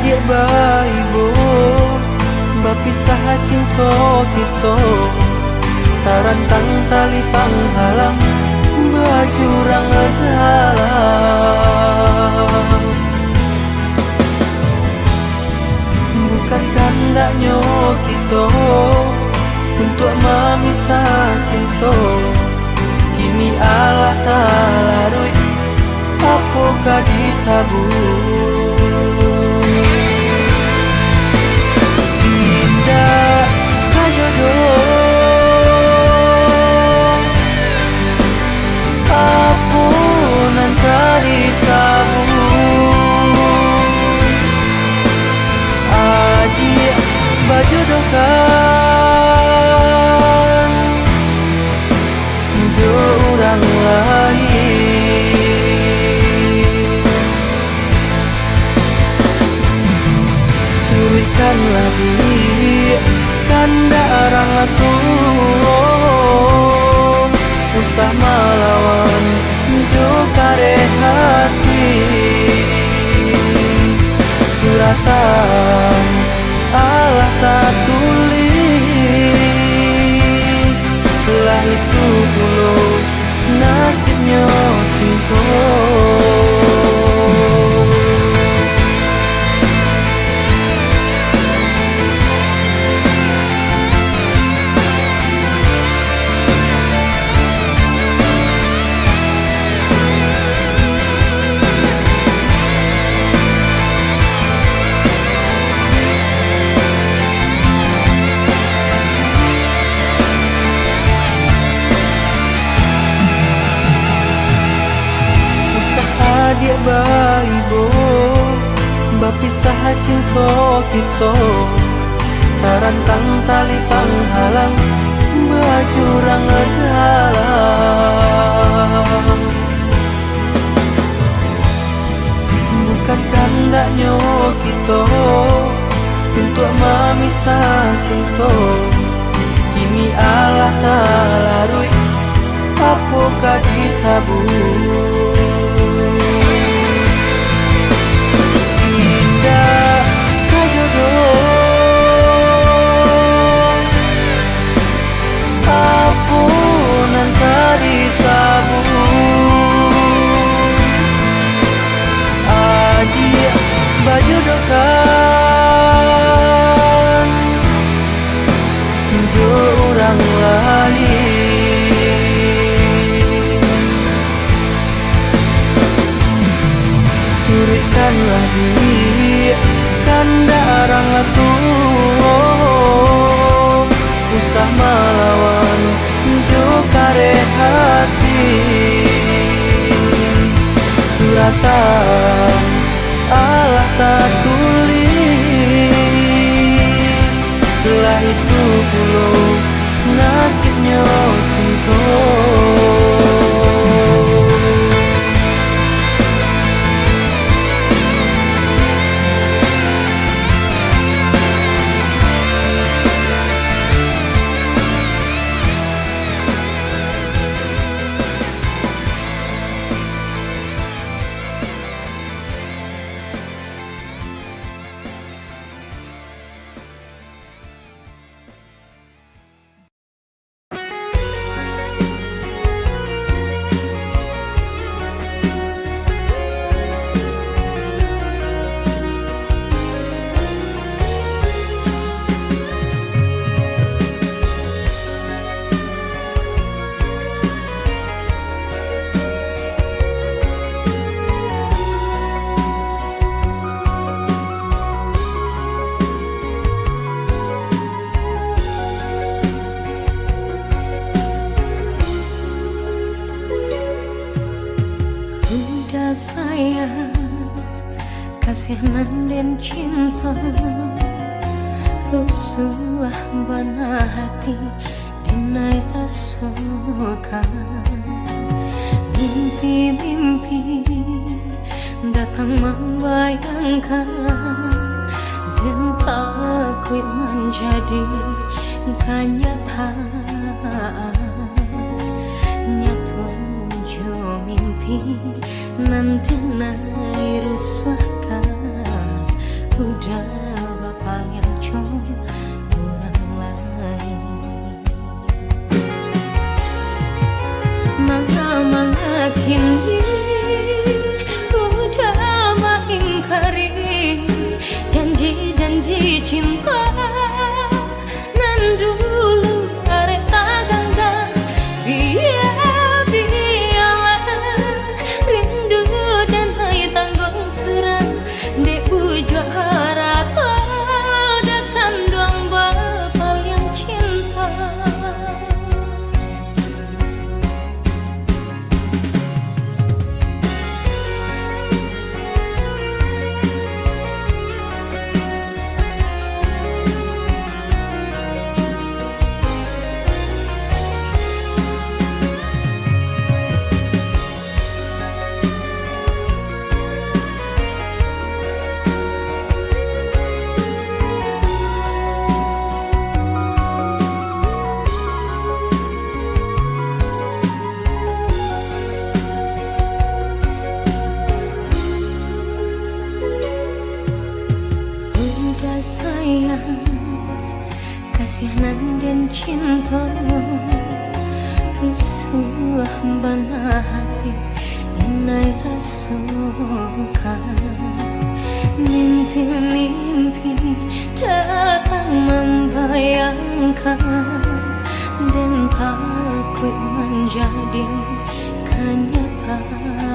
dia baibo bapisah cinta kita tarantang tali panghalang bajurang dalam bukan kandaknya kita untuk memisah cinta. Kini Allah tak larui, apakah disabut. Indah kajodoh, apunan tak disabut. Adik bajodohkan jo orang lain. Turutkanlah diri kanda orang tua, usah melawan jo kare hati. Suratan Allah tak tulis, lah itu dulu nasibnya cinta. Dia baik bo, berpisah cinta kita, tarantang tali penghalang, berjurang dalam. Bukan kehendaknya kita untuk memisah cinta. Kini Allah tak larui, apakah disabut. Indah kajodoh, apunan tak disabut. Adik bajodohkan jo orang lain. Turutkanlah diri kanda orang tua, usah melawan jo kare hati. Suratan Allah tak tulis, lah itu dulu nasibnya cinta. Kasihan dan cinta rusuh bana hati dinai rasukan. Mimpi-mimpi datang membayangkan dan takut menjadi kenyataan. Nyatu jo mimpi nanti nai rusahkan udah bapak yang orang lain. Mangga kini udah mengingkari janji-janji cinta nan dulu bana hati inai rasukan. Mimpi-mimpi datang membayangkan, dan takut menjadi kenyataan.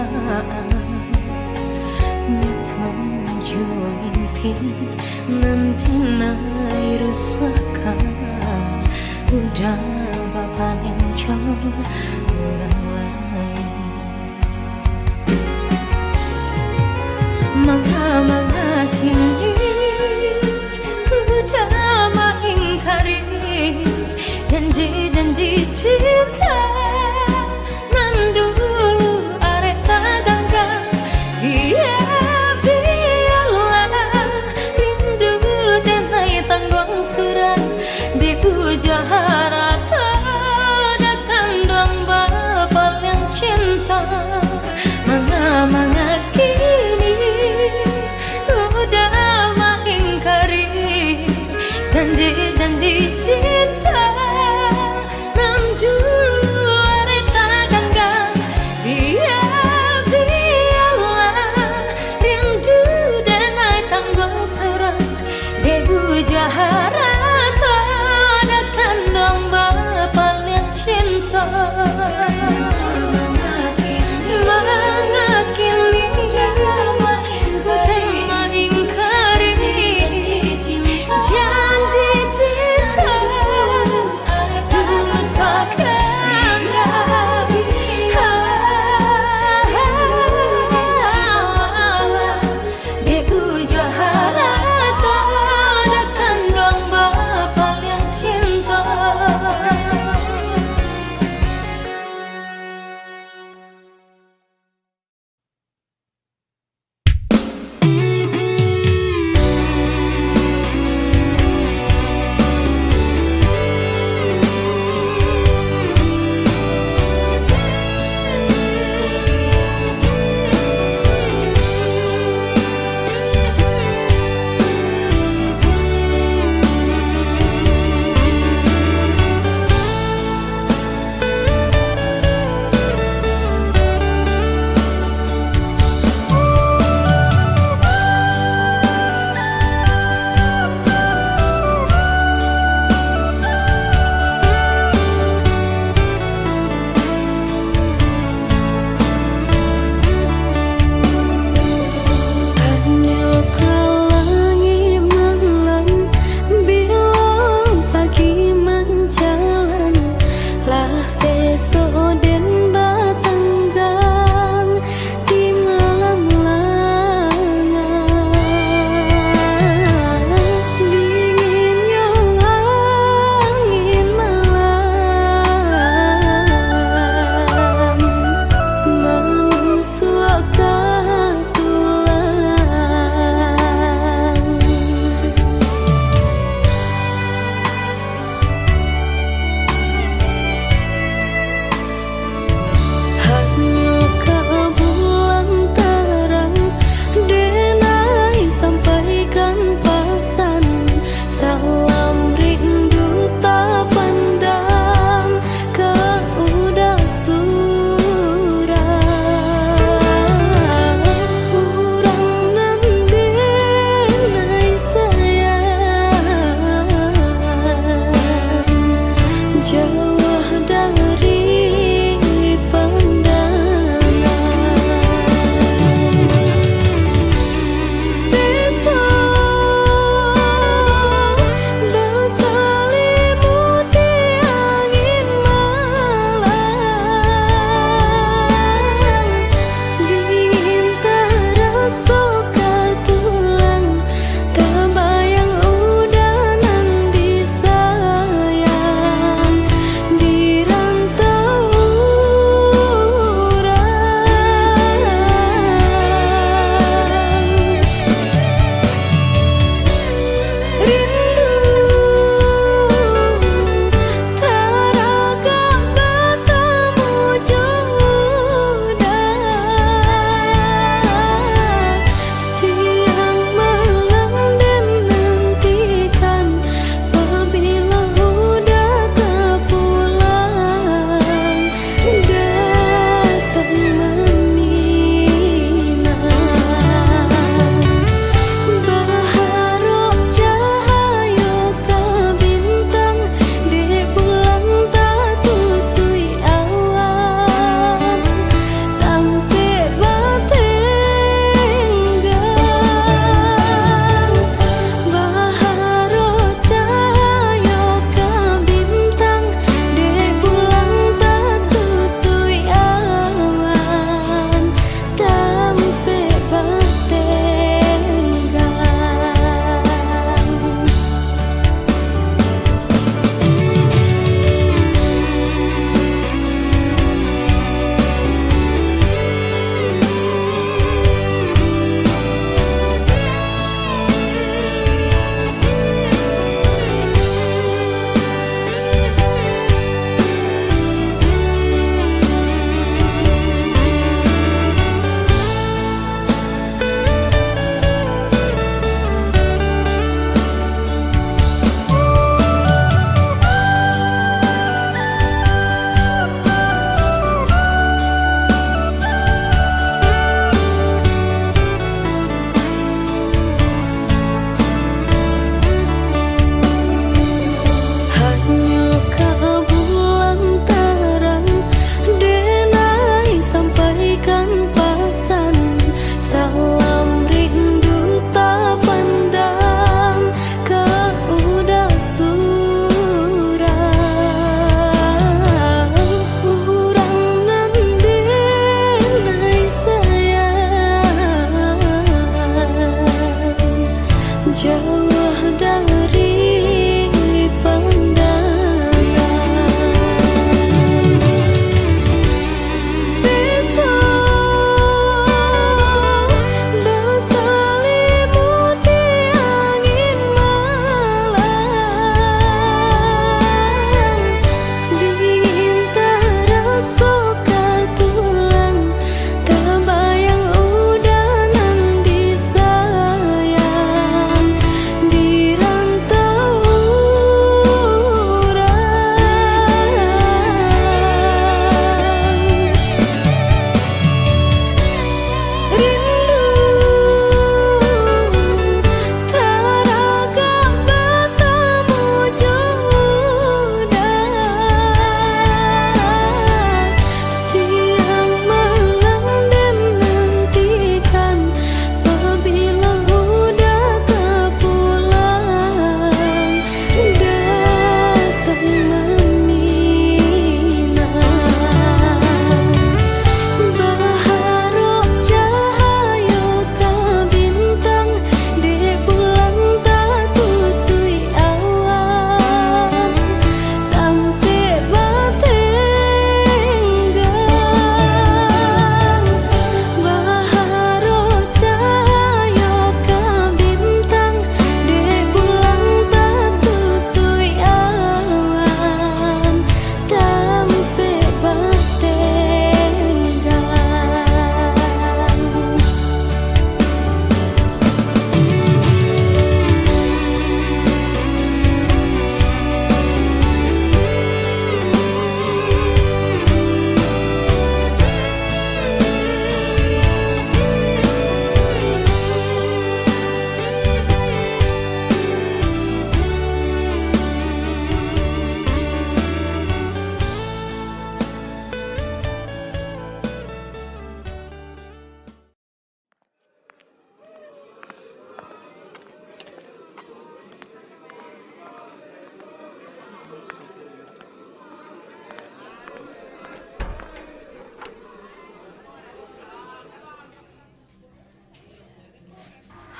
Tujuh mimpi nanti naik rusakkan, udah bapak yang coba orang lain. Maka kini udah mengingkari janji-janji cinta nan dulu arek tangga. Biarlah rindu dan naik tanggung surat di puja harata datang dong bapak yang cinta. Manga kini udah mengingkari janji-janji cinta nan dulu arek tangga. Biarlah rindu dan naik tanggung surat debu jaharata datang dong bapak yang cinta.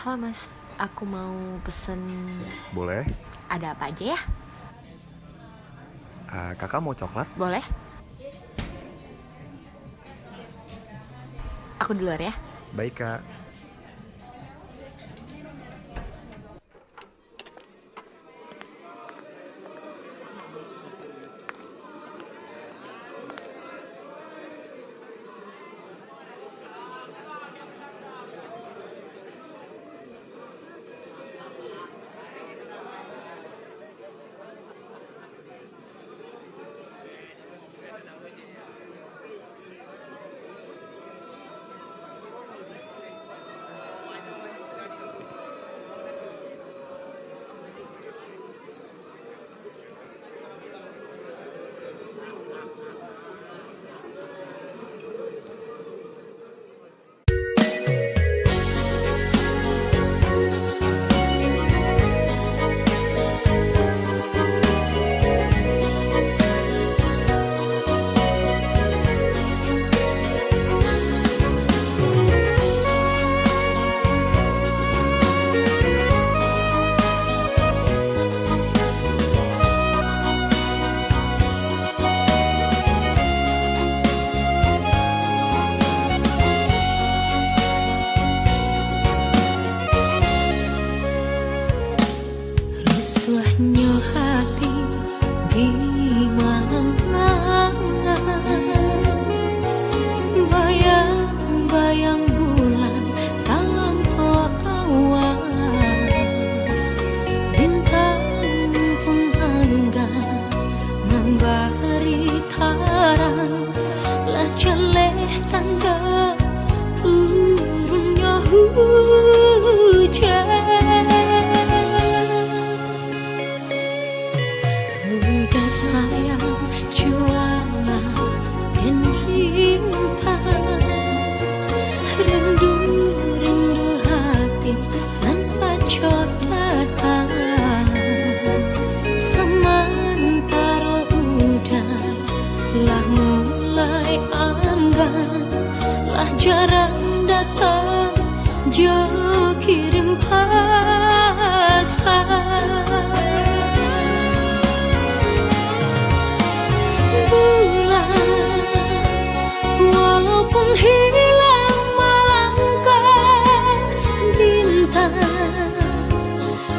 Halo mas, aku mau pesen. Boleh. Ada apa aja ya? Kakak mau coklat? Boleh. Aku di luar ya. Baik kak. Rusuhnya hati di malam-malam, bayang-bayang bulan tanpa awan, bintang pengangga memberi taran, lah celeh tanda turunnya hujan. Udah sayang juara dan bintang, rindu hati tanpa datang, sementara udah lah mulai anggan, lah jarang datang jauh kirim pasan. Walaupun hilang melangkah bintang,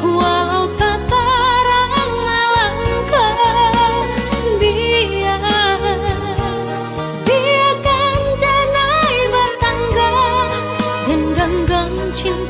walau tak terang melangkah, biarkan danai bertangga dan genggang cinta.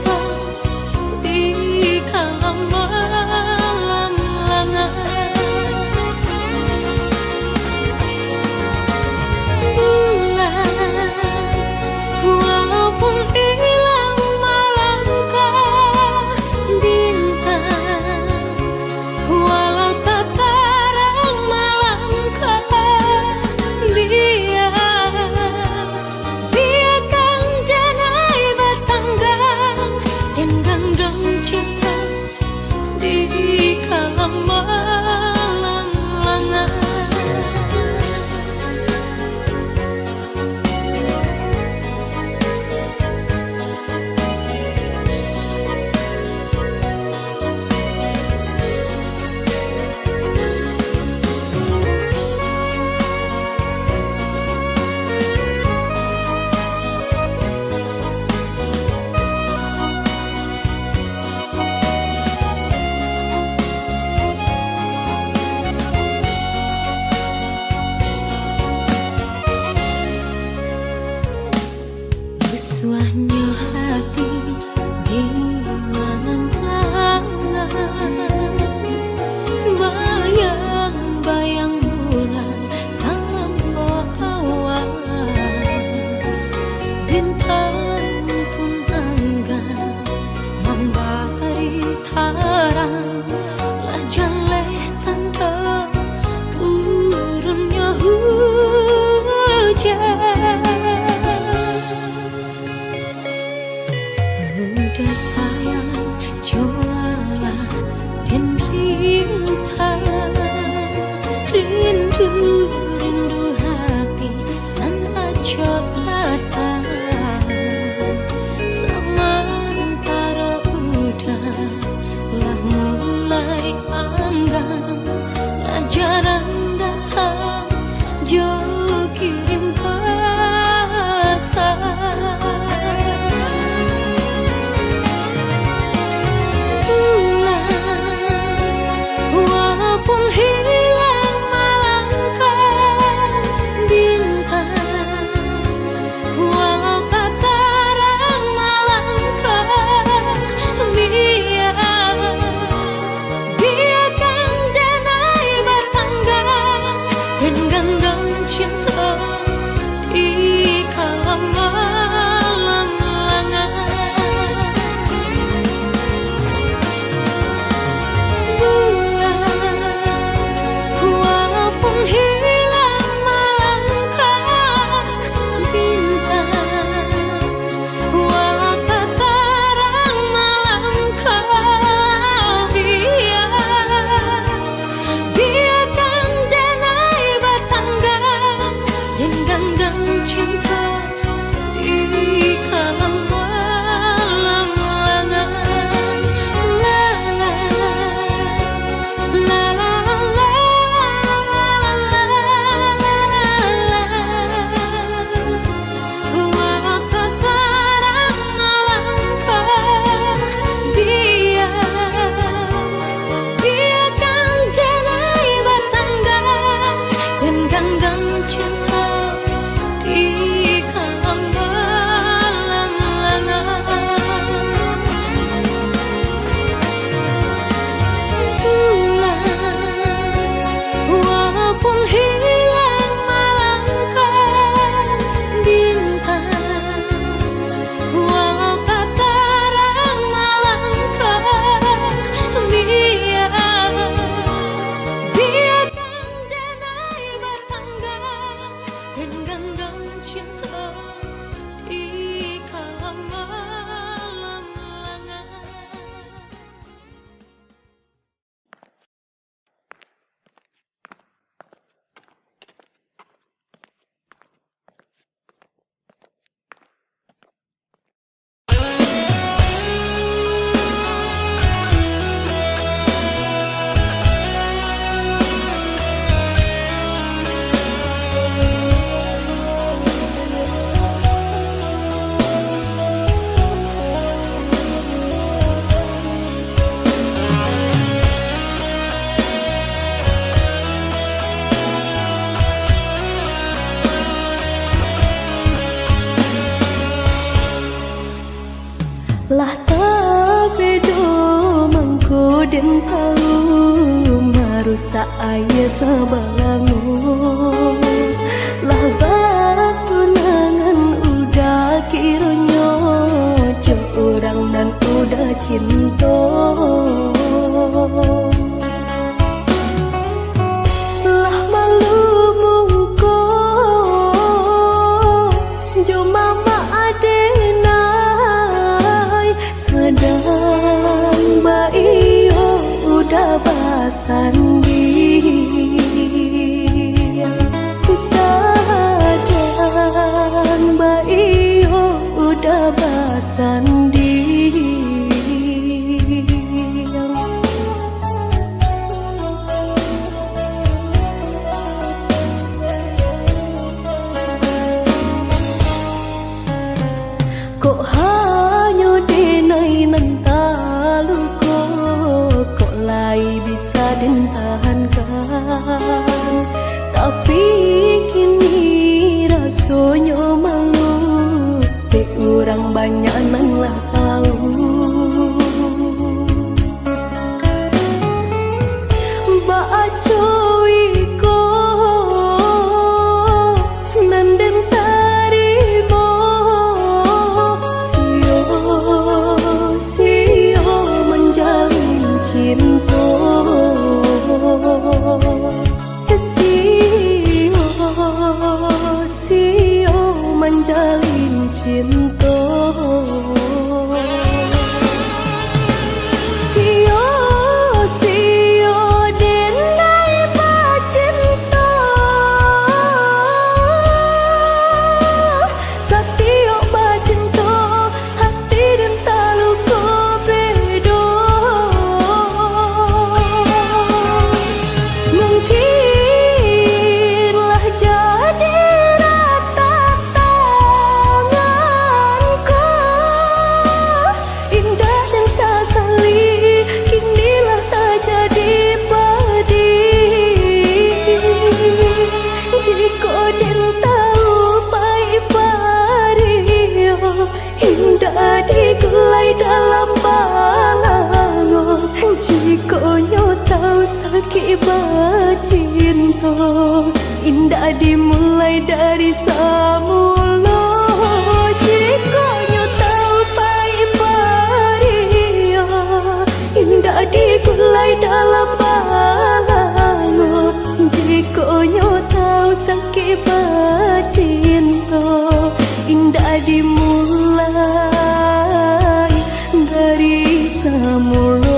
rusak aye sebalangu lah batunangan udah kiranya cek orang dan udah cinta lah malu mungko jo mama adenai sedang baio udah basandi sadang baio udah basandi kok hanya denai nantalu kok lai bisa dentahankan tapi kini rasanya malu dek orang banyak nan lah tahu baca wiko nan dentarimo sio menjalin cinta sio menjalin cinta sio denai pacinta satio pacinta hati dan talu ko bedo mungkinlah jadi rata tanganku indah dan sasali kinilah tak jadi padi jika den tahu pai pario indah digulai dalam balango jika nyo tahu sakit bacinta indah dimulai dari semula jika nyo tahu pai pario indah digulai dalam balango jika nyo tahu sakit bacinta indah dimulai dari semula.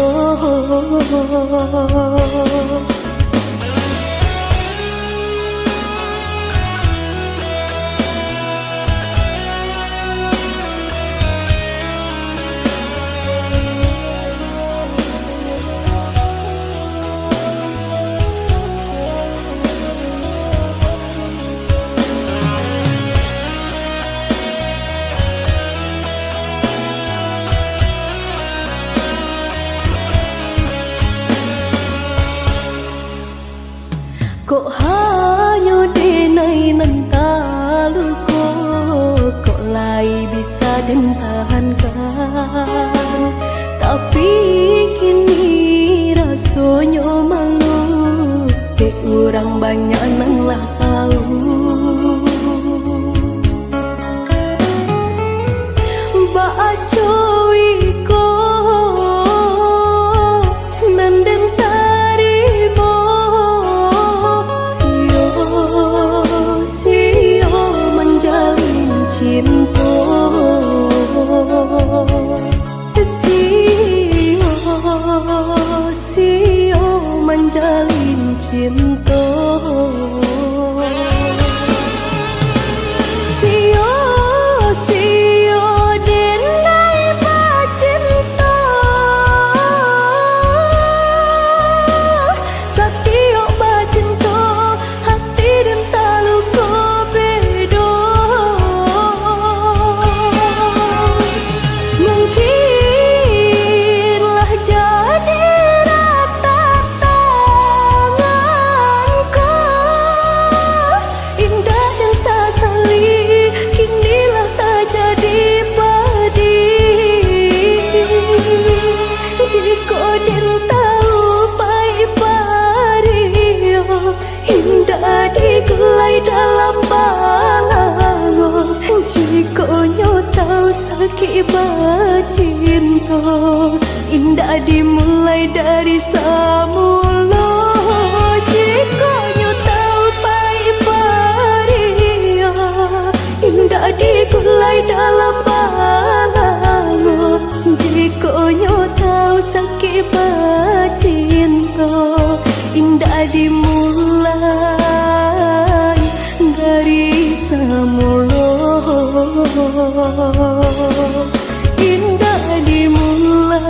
Indah dimulai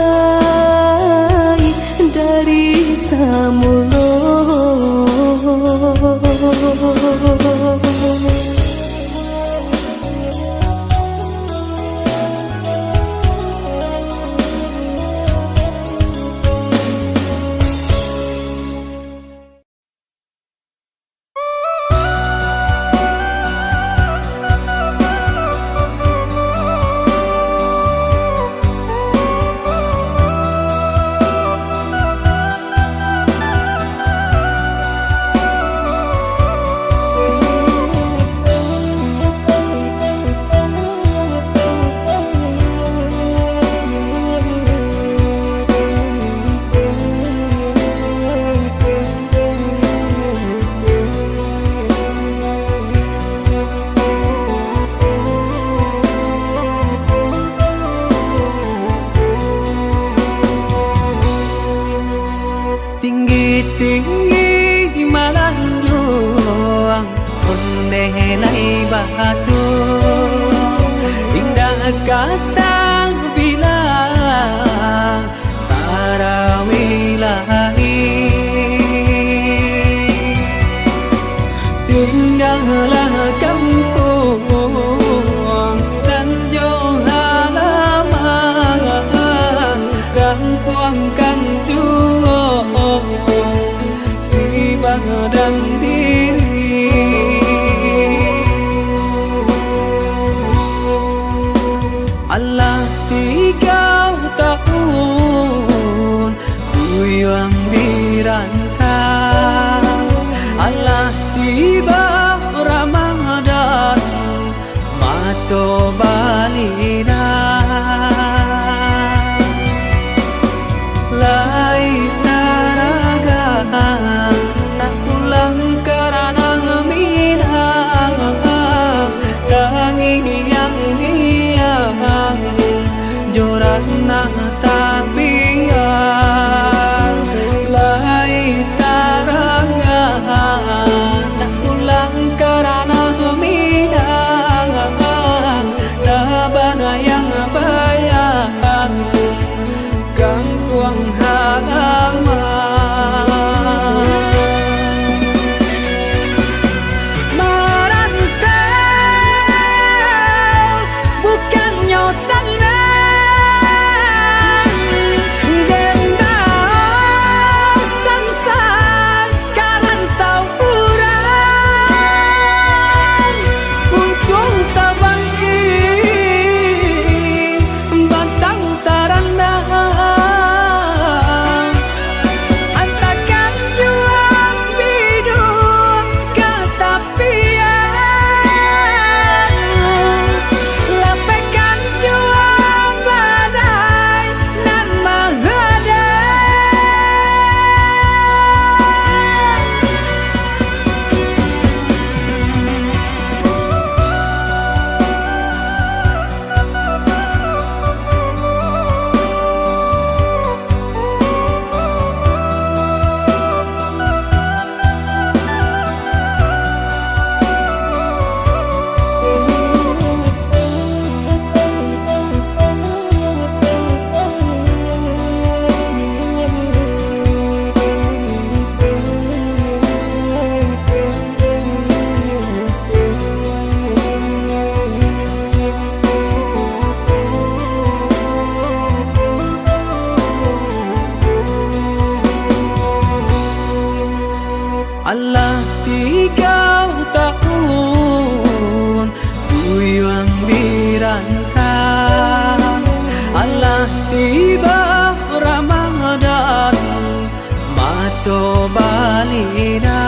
dari semula. Tinggi-tinggi melanjung Kondehai batu Indah kata bilang Tarawilahi Tinggallah kampung Tanjung halaman Rampuang Kanjung dan diri Allah 3 tahun ku yang dirantau Allah tiba Ramadan mato balina lai taraga nak pulang karena minang tangi yang hiang jorana tabian lai taranga nak pulang karena minang tabana yang bayang kangkuang halaman Allah 3 tahun ku yang dirantau Allah tiba Ramadan mato balina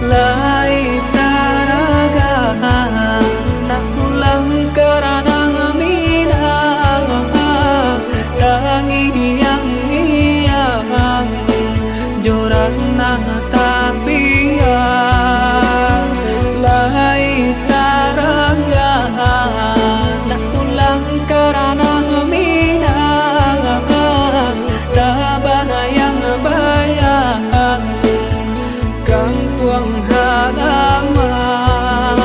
lai taraga nak pulang karena minang tangi yang hiang jorana tabian lai taranga nak pulang karena minang tabana yang bayang kangkuang halaman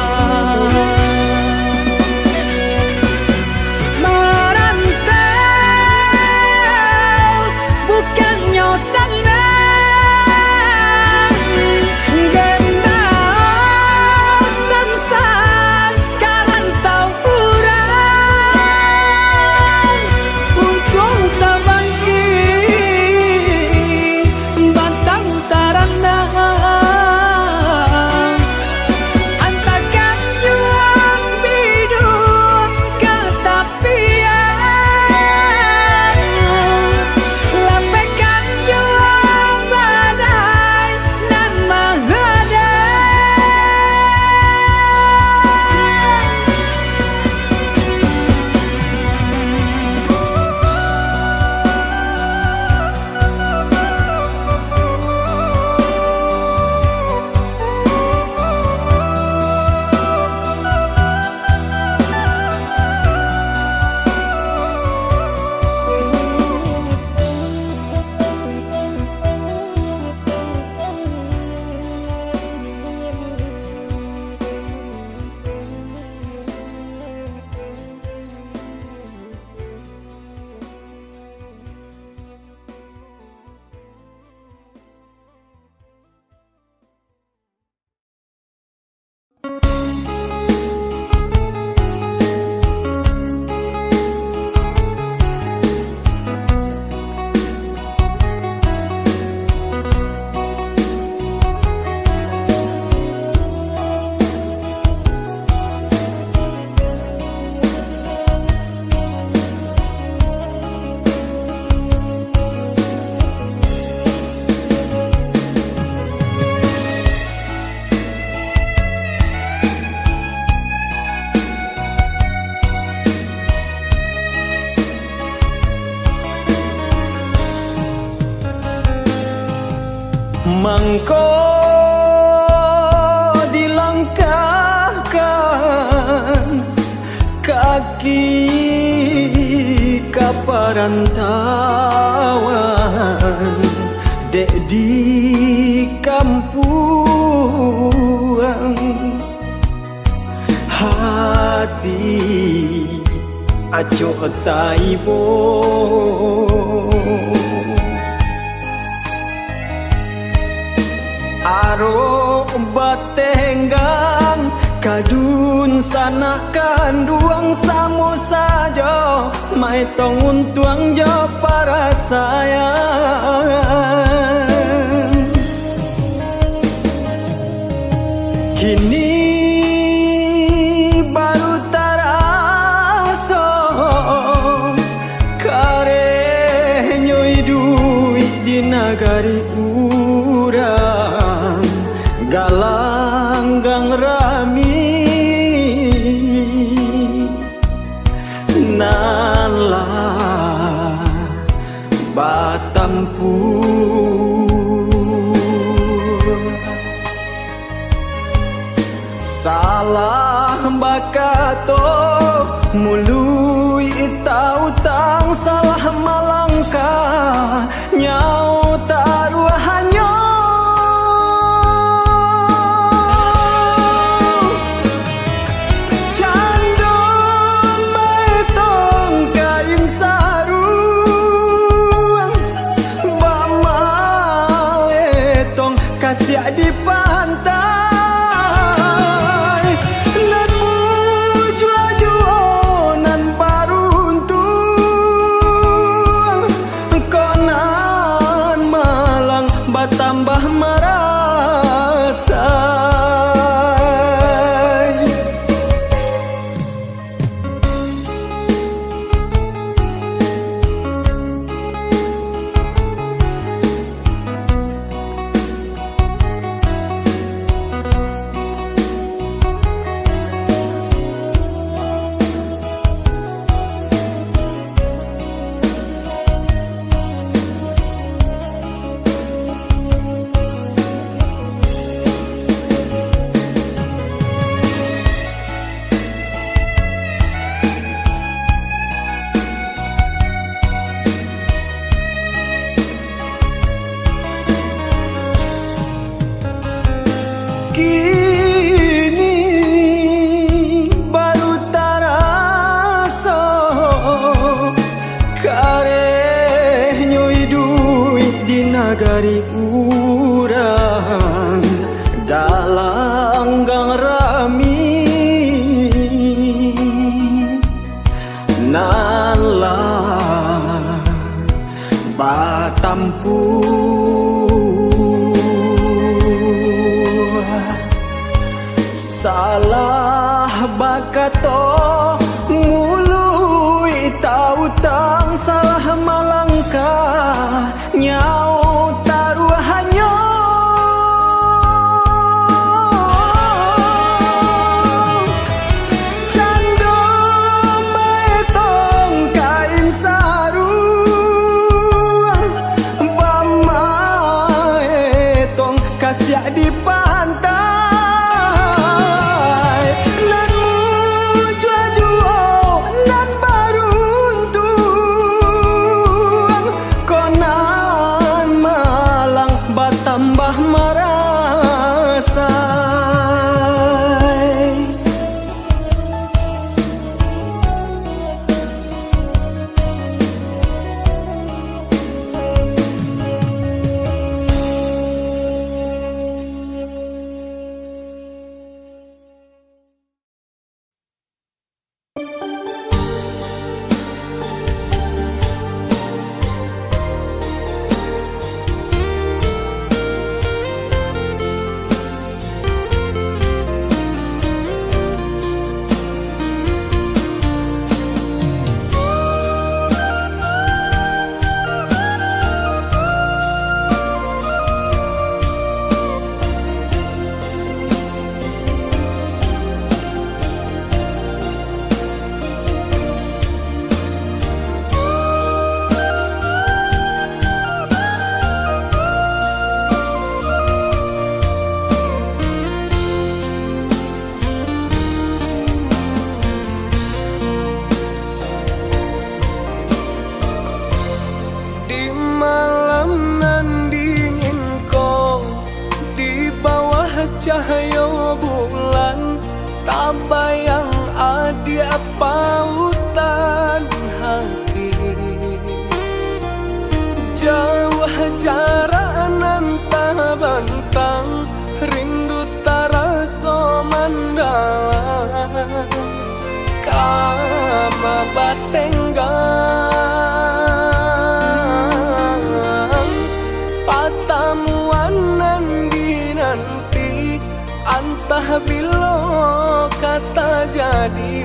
Kau dilangkahkan kaki ke perantauan, dek di kampung hati acok taibo. Aro batenggang kadun sanakan duang samo saja, mai tongun tuang jo para sayang. Kini baru taraso kare nyoi duit di nagari urang, galanggang rami nanlah batampur. Salah bakato mului tautang, salah malangkah nyau taruhannya. Candong betong kain sarung, bamal etong kasih di pantai. Tambah merasai. Kini baru taraso kare nyoi duit di nagari urang, galanggang rami nanlah batampur. Salah bakato mului tautang, salah malangkah nyau taruhannya. Candong betong kain sarung, bama etong kasih di pantai. Tambah merasai. cahaya bulan, tak bayang ada pautan hati. Jauh jarak nan tak bentang, rindu tak rasa mandalang. Kama batenggang, patamuan nan dinanti, antah bila kata jadi,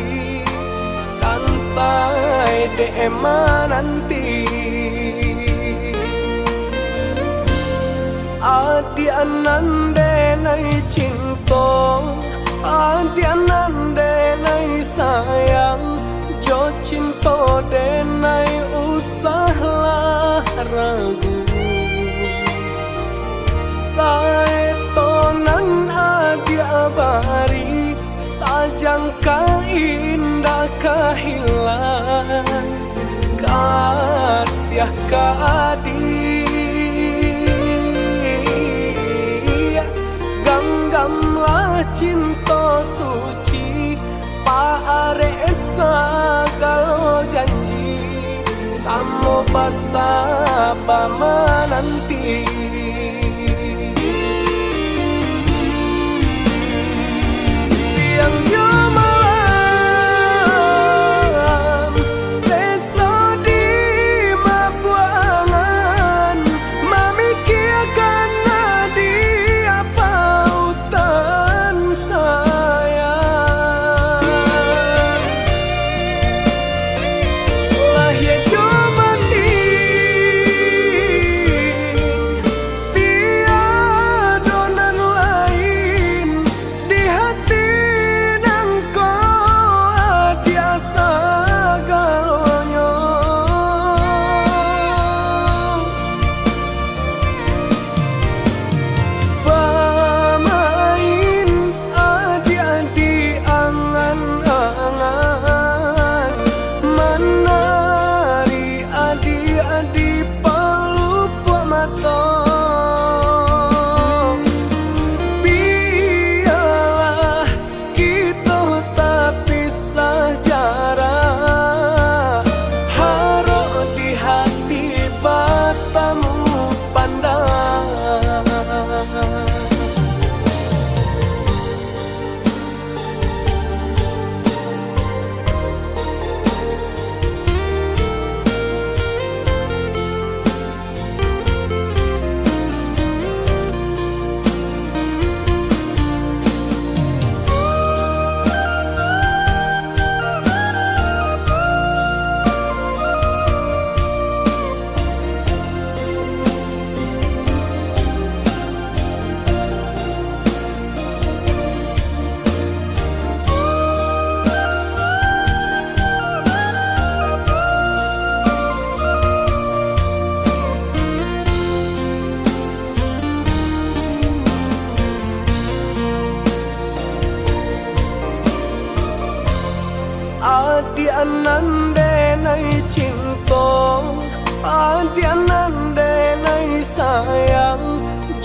sansai dema nanti. Adi anande nai cinta, adi anande nai sayang, jo cinta denai usahlah ragu. Saetonan adi abari, sajangka indah kehilang, kasih adi. Ganggamlah cinta suci, paare segala janji, samo basa pamananti. Siang yo malam, sesa di mabuangan, memikirkan dia pautan sayang. Lahir jo mati, tiada nan lain di hati. Adi anande nai cinta, adi anande nai sayang,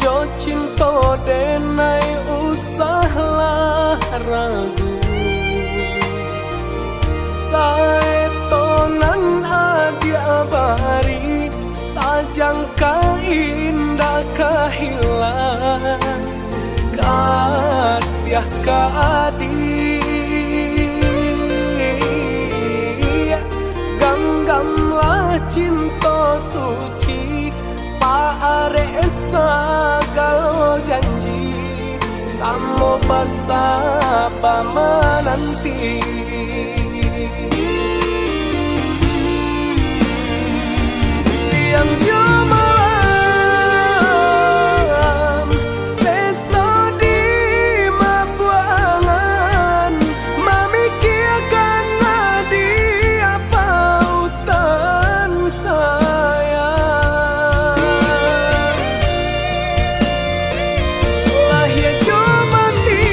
jo cinta denai usahlah ragu. Saetonan adi abari, sajangka indah kehilang, kasih adi. Ganggamlah cinta suci, paare segala janji, samo basa pamananti. Siang jo malam, sesa di mabuangan, memikirkan dia pautan sayang. Lahir jo mati,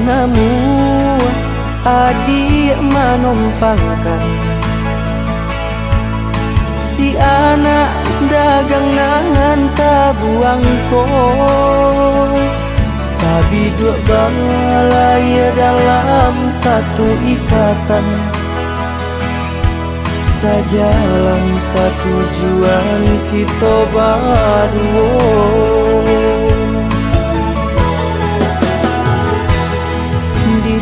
ngamu adik manompangkan si anak dagang nangan tabuang ko sabi dua balaya dalam satu ikatan sajalan satujuan kita berdua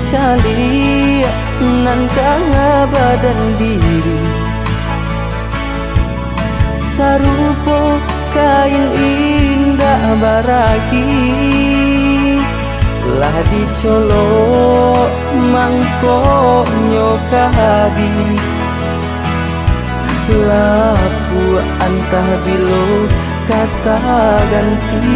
dicali nan kanga badan diri sarupo kain indah baragi lah dicolok mangkonyo kahabi lapu antah bilo kata ganti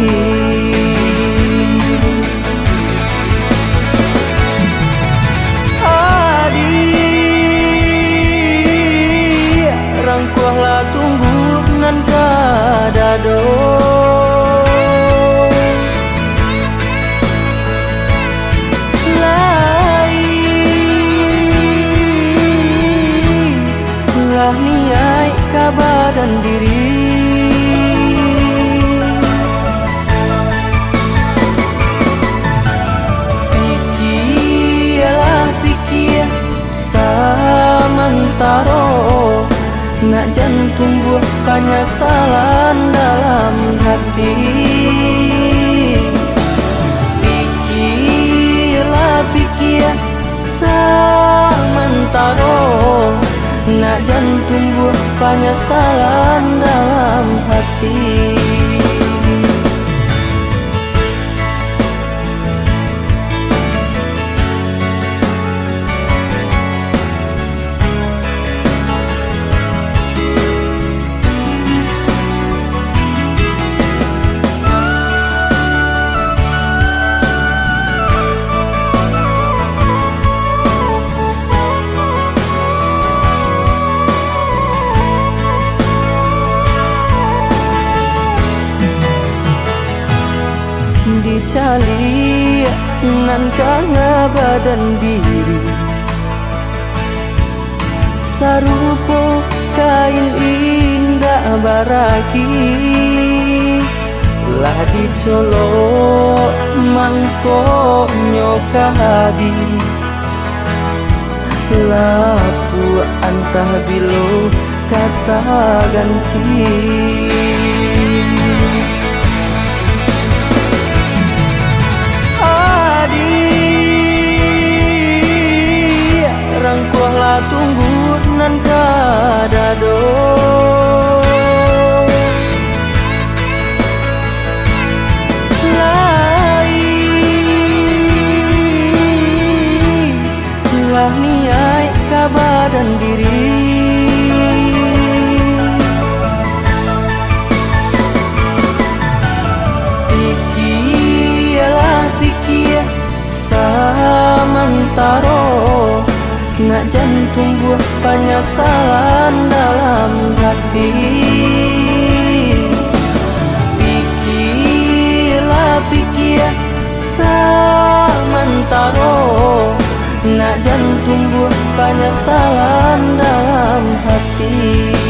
rangkuahlah tunggu nan kadado lah niai kabadan diri pikir samantaro nak jantung buah penyesalan dalam hati pikir samantaro nak jantung buah penyesalan dalam hati dicali nan kanga badan diri sarupo kain indah baragi lah dicolok mangkonyo kahabi lapu antah bilo kata ganti rangkuahlah tunggu nan kadado lah niai kabadan diri pikir samantaro nak jantung buah penyesalan dalam hati pikir samantaro nak jantung buah penyesalan dalam hati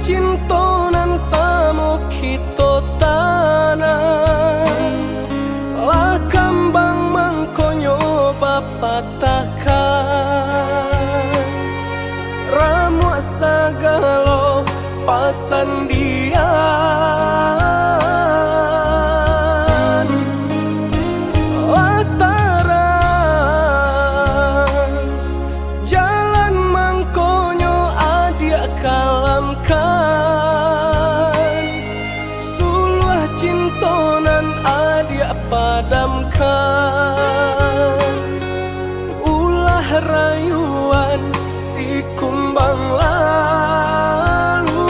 cintonan samo kito tanan lah kambang mangkonyo bapatakan ramu sagalo pasandian lataran jalan mangkonyo adia kalamkan suluh cintonan adia padamkan ulah rayuan si kumbang lalu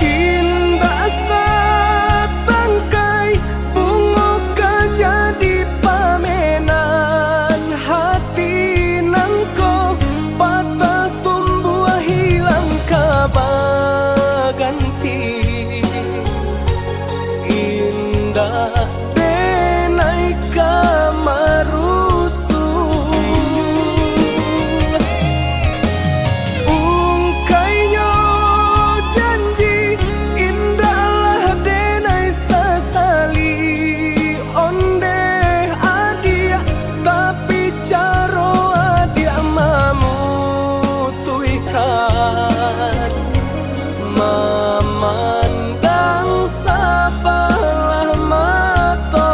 indah satangkai bunga kajadi pamenan hati nangko patah tumbuh hilang kabaganti indah denai kamarusu ungkainya janji indahlah denai sasali onde adia tapi caro adia mamutuikan memandang sabalah mata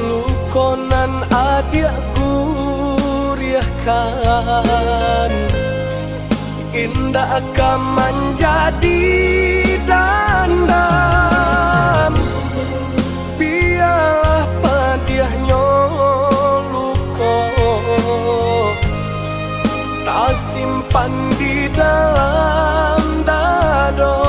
lukonan adia guriahkan indah akan menjadi dandam biarlah padiahnya luko tak simpan di dalam dado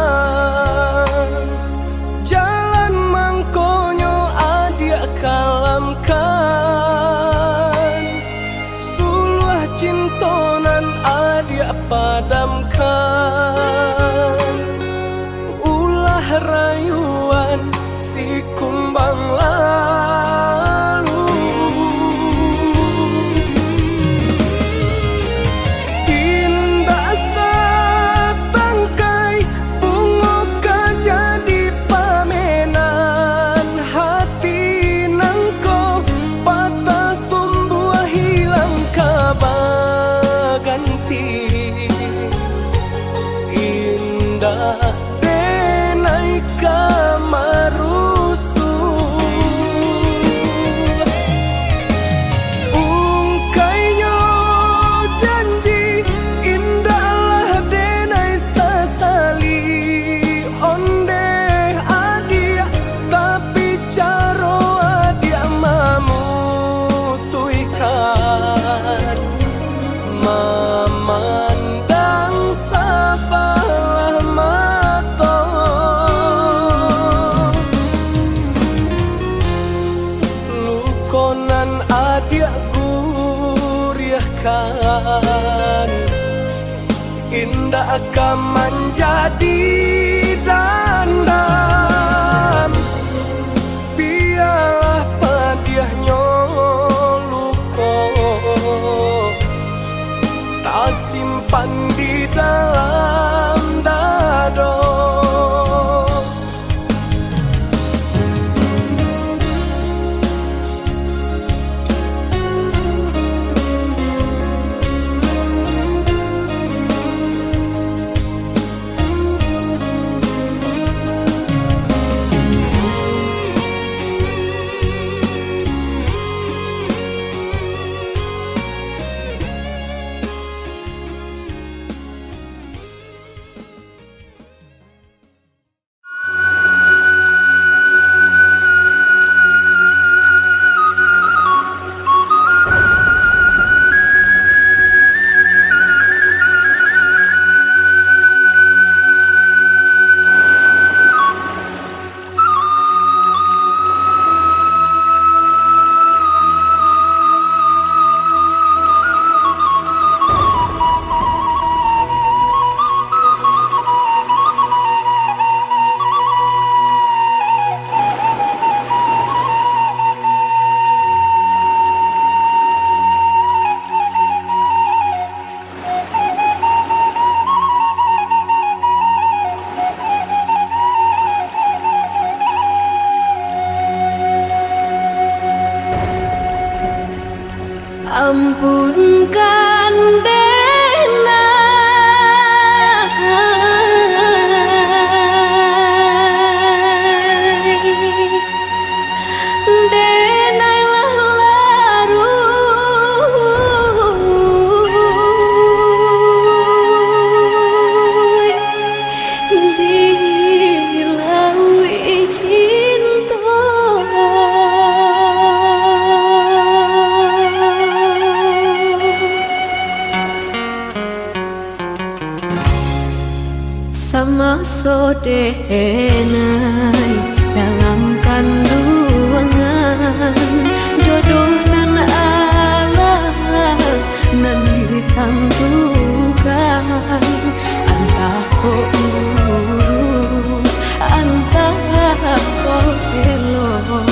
lataran jalan mangkonyo adia kalamkan suluh cintonan adia padamkan ulah rayuan si kumbang lalu indah satangkai bunga kajadi pamenan hati nangko patah tumbuh hilang kabaganti indah denai kamarusu ungkainya janji indahlah denai sasali onde adia tapi caro adia mamutuikan memandang sabalah mata lukonan adia guriahkan indah akan menjadi dandam biarlah padiahnya luko tak simpan di dalam dado Ampunkan Dena, Denai laru dilaui cinta. Sama sodenai dalam kandungan jodoh nan Allah nan ditentukan, antah ko uru antah ko elok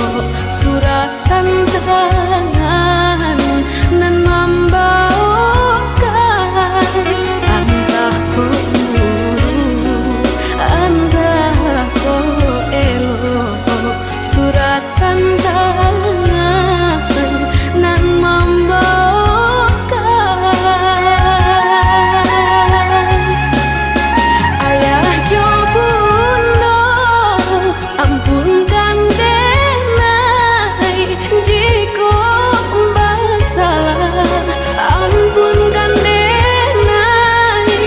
suratan tangan nan membawakan, antah ko suratan tangan nan membawakan. Ayah jo bunda ampunkan Denai jika bersalah, ampunkan Denai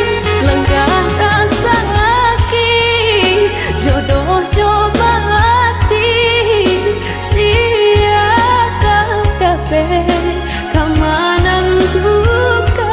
lenggah rasa sakit jodoh coba kamanan duka.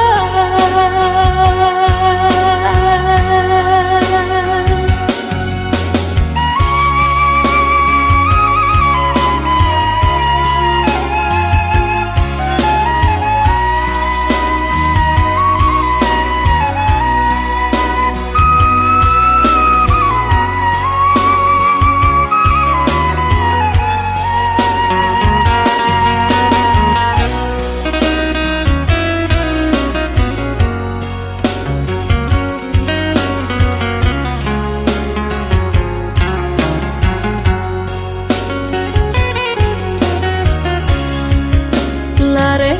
Lare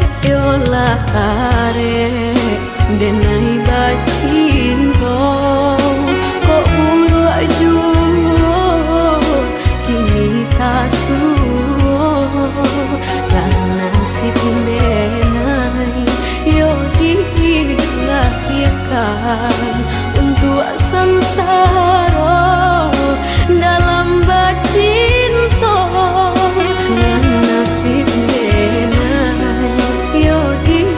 Denai bacinto ko uru ajuo kini tasuo lan nasib Denai yo dilahirkan untuk sansaro dalam bacinto, lan nasib Denai yo dilahirkan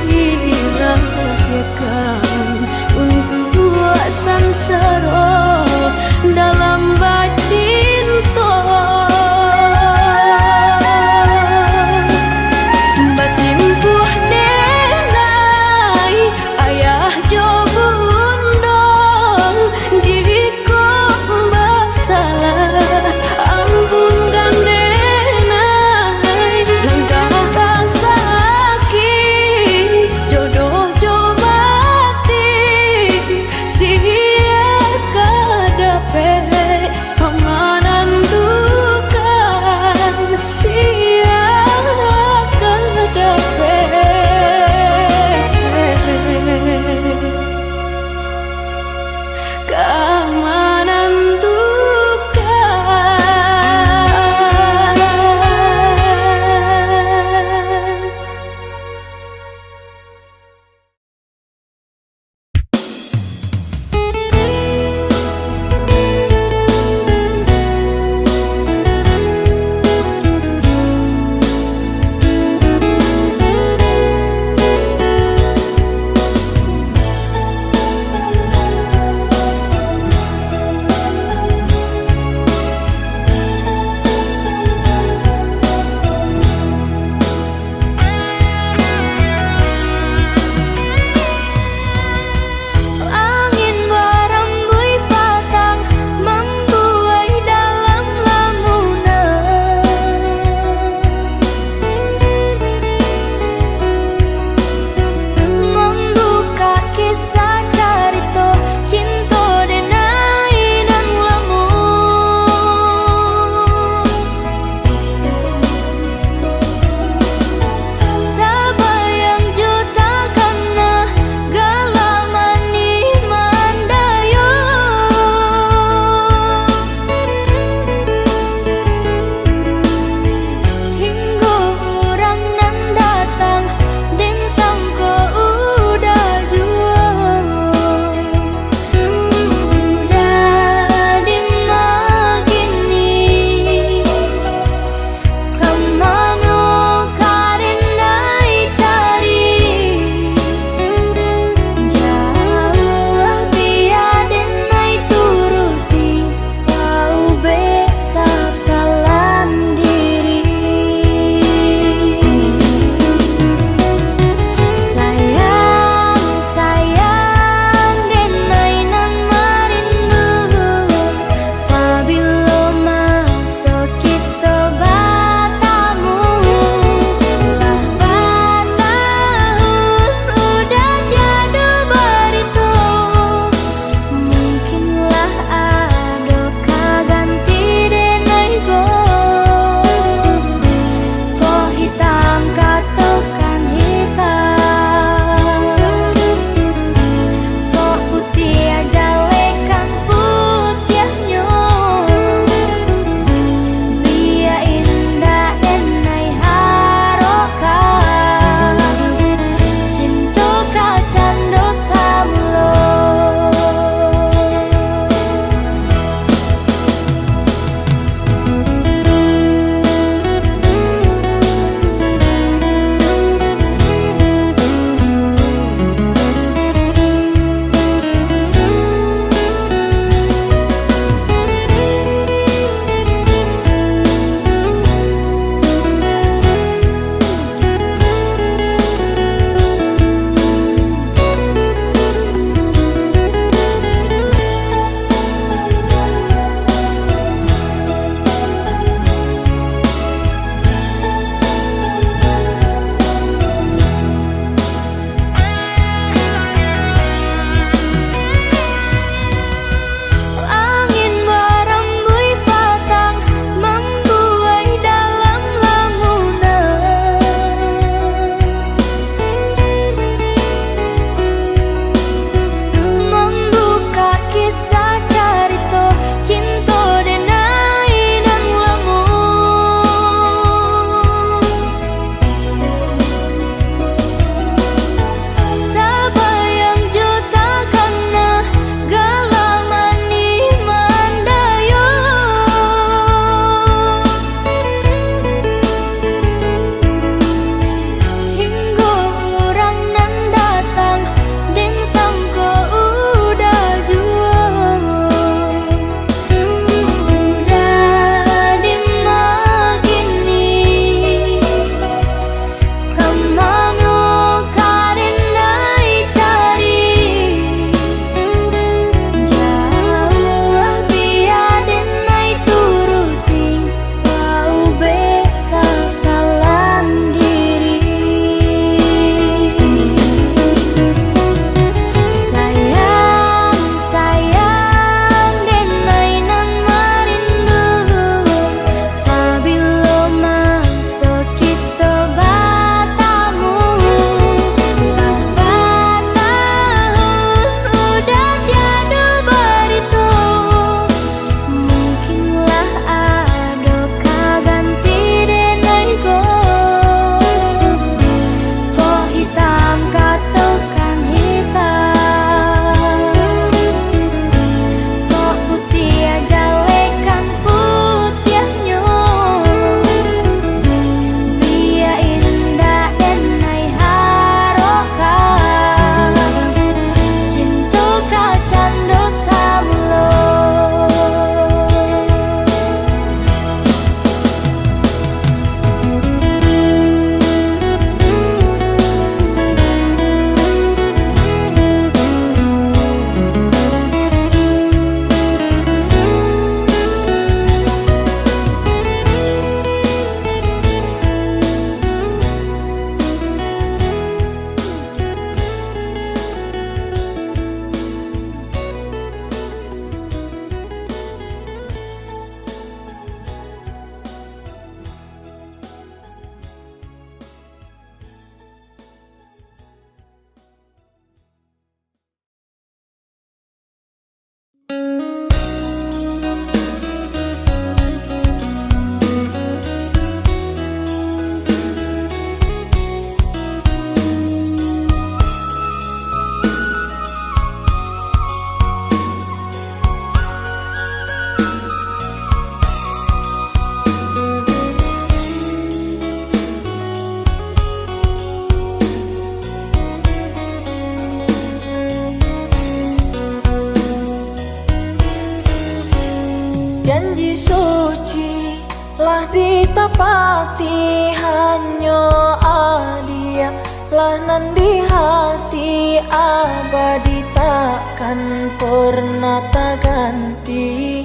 Lanan di hati abadi takkan pernah tak ganti,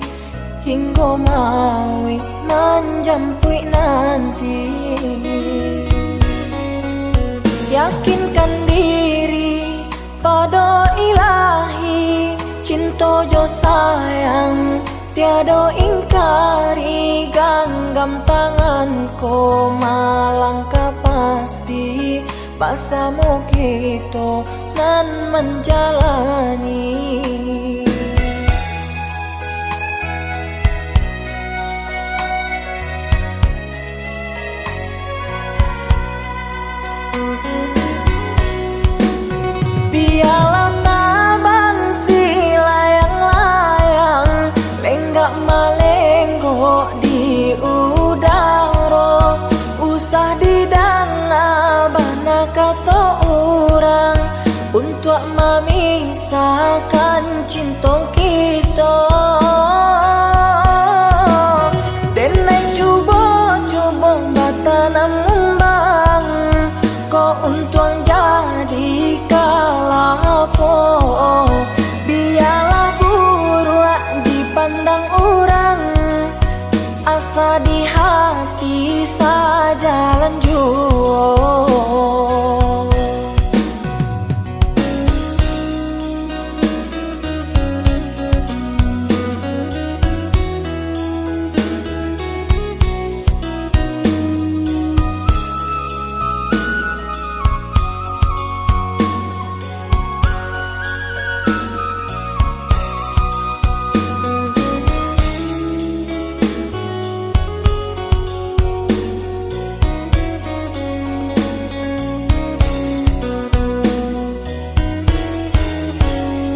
hingga maui menjampui nanti. Yakinkan diri pada ilahi, cinta jo sayang tiada ingkari. Genggam tanganku melangkah pasti, bersama kita nan menjalani. Biarlah tabang si layang-layang lenggak malenggok di udara, usah didanga bana kata orang untuk memisahkan cinta kita. Denai cuba-cuba batanam membang, kau untung jadi kalapo. Biarlah buruk dipandang orang, asa di hati saja lanjut.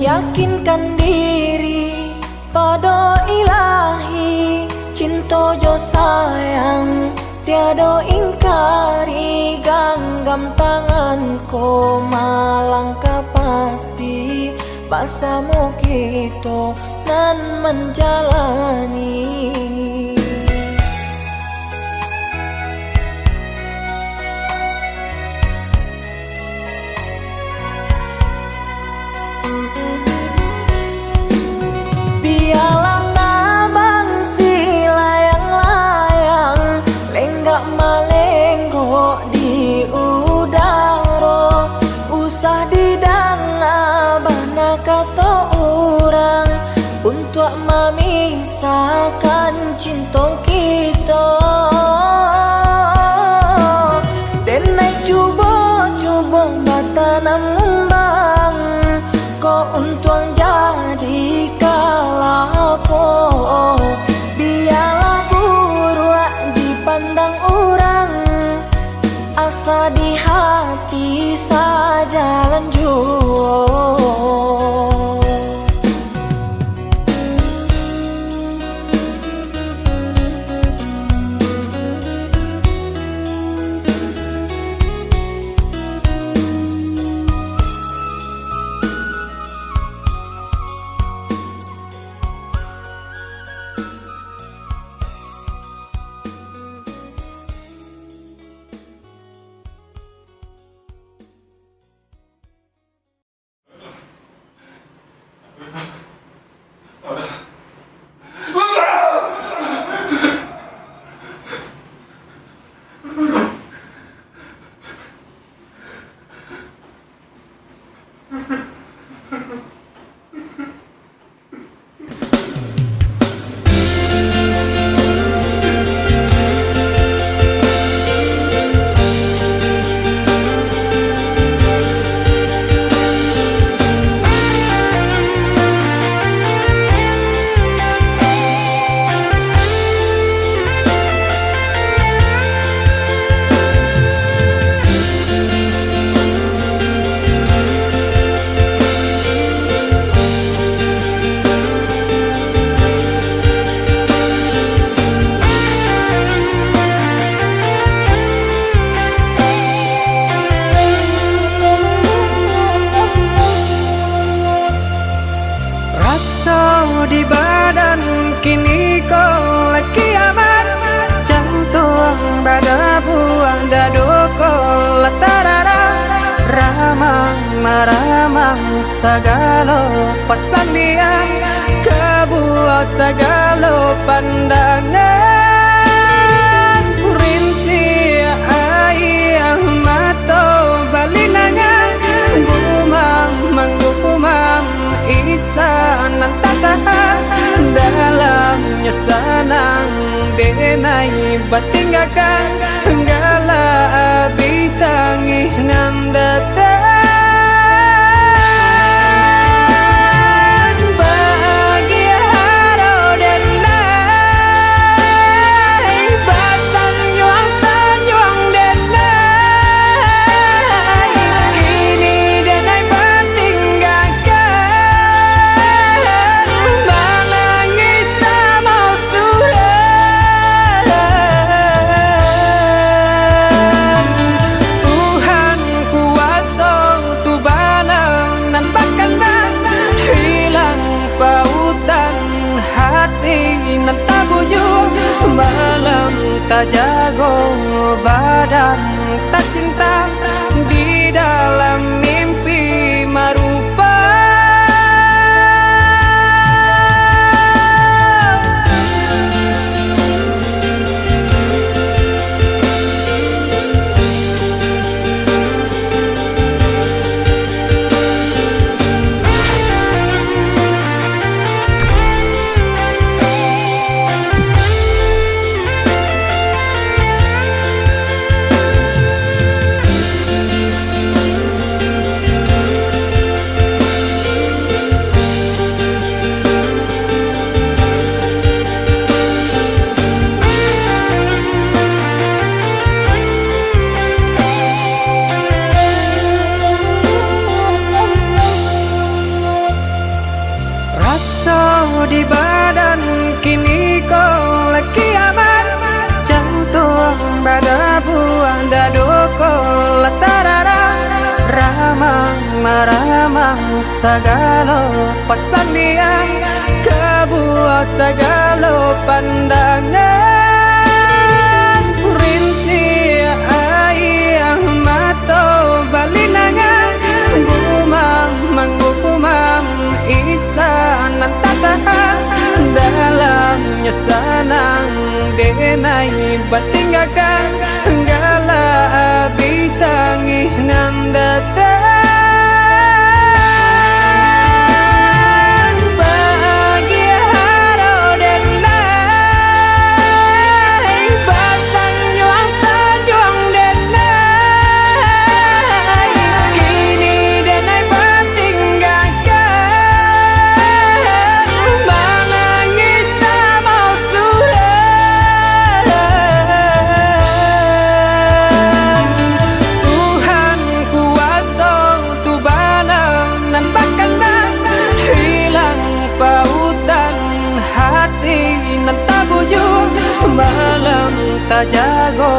Yakinkan diri pada ilahi, cinta jo sayang tiada ingkari. Genggam tanganku melangkah pasti, bersama kita nan menjalani. Biarlah tabang si layang-layang lenggak malenggok di udara, usah didanga bana kata orang untuk memisahkan cinta kita. Denai cuba-cuba batanam membang, kau untung jadi kalapo. Biarlah buruk dipandang orang, asa di hati saja lanjut. maramang sagalo pasandian kebuah sagalo pandangan rinti ayah mato balinangan gumang manggumam isa nang tatahan dalamnya sanang denai batingakan gala abitangi ngandatan bahagia haro denai basan juang sanjuang denai kini denai batinggakan malangis mau sudah Tuhan kuasa tu banang nan bakalan hilang pautan hati nan tabuyung malam tak jago badan tak cinta di dalam mimpi marupa rasa di badan kini kau lagi aman jantung pada buang dadoko latarara ramang maramang sagalo pasandian kebuah sagalo pandangan rinti ayah mato balinangan gumang manggumam isa nang tatahan dalamnya sanang denai batingakan gala abitangi ngandatan bahagia haro denai basan juang sanjuang denai kini denai batinggakan malangis mau sudah Tuhan kuasa tu banang nan bakalan hilang pautan hati nan tabuyung malam tak jago